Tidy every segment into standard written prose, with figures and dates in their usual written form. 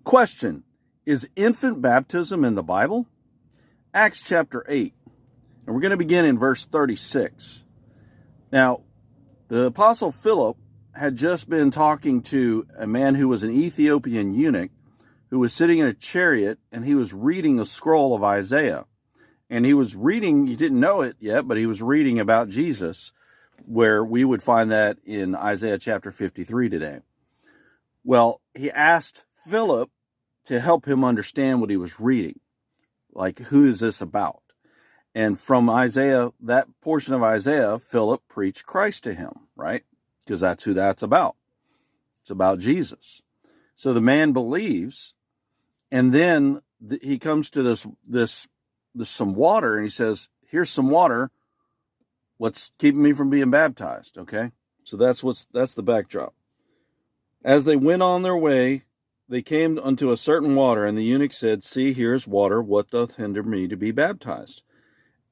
Question: is infant baptism in the Bible? Acts chapter 8. And we're going to begin in verse 36. Now, the Apostle Philip had just been talking to a man who was an Ethiopian eunuch who was sitting in a chariot, and he was reading a scroll of Isaiah. And he was reading, he didn't know it yet, but he was reading about Jesus, where we would find that in Isaiah chapter 53 today. Well, he asked Philip to help him understand what he was reading. Like, who is this about? And from Isaiah, that portion of Isaiah, Philip preached Christ to him, right? Because that's who that's about. It's about Jesus. So the man believes, and then he comes to this some water, and he says, "Here's some water. What's keeping me from being baptized?" Okay, so that's the backdrop. As they went on their way, they came unto a certain water, and the eunuch said, "See, here is water. What doth hinder me to be baptized?"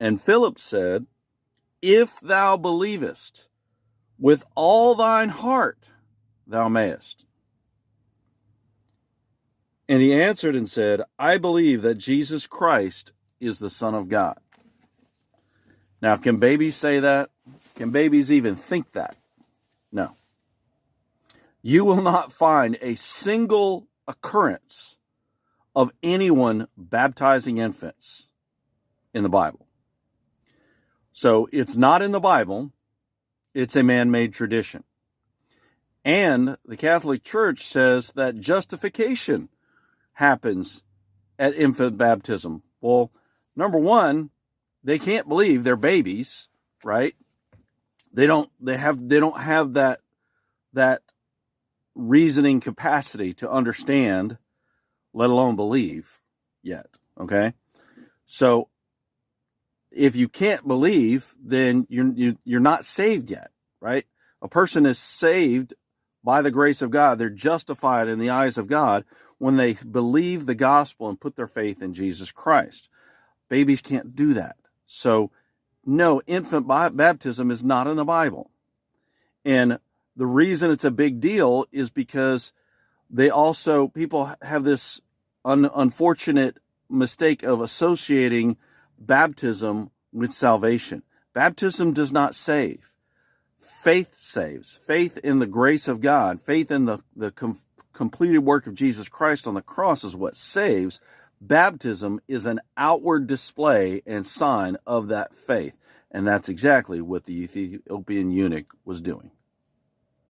And Philip said, "If thou believest with all thine heart, thou mayest." And he answered and said, "I believe that Jesus Christ is the Son of God." Now, can babies say that? Can babies even think that? No. You will not find a single occurrence of anyone baptizing infants in the Bible. So it's not in the Bible. It's a man-made tradition. And the Catholic Church says that justification happens at infant baptism. Well, number one, they can't believe they're babies, right? They don't have that reasoning capacity to understand, let alone believe yet. Okay? So if you can't believe, then you're not saved yet, right? A person is saved by the grace of God. They're justified in the eyes of God when they believe the gospel and put their faith in Jesus Christ. Babies can't do that. So, no, infant baptism is not in the Bible. And the reason it's a big deal is because people have this unfortunate mistake of associating baptism with salvation. Baptism does not save. Faith saves. Faith in the grace of God, faith in the completed work of Jesus Christ on the cross is what saves. Baptism is an outward display and sign of that faith. And that's exactly what the Ethiopian eunuch was doing.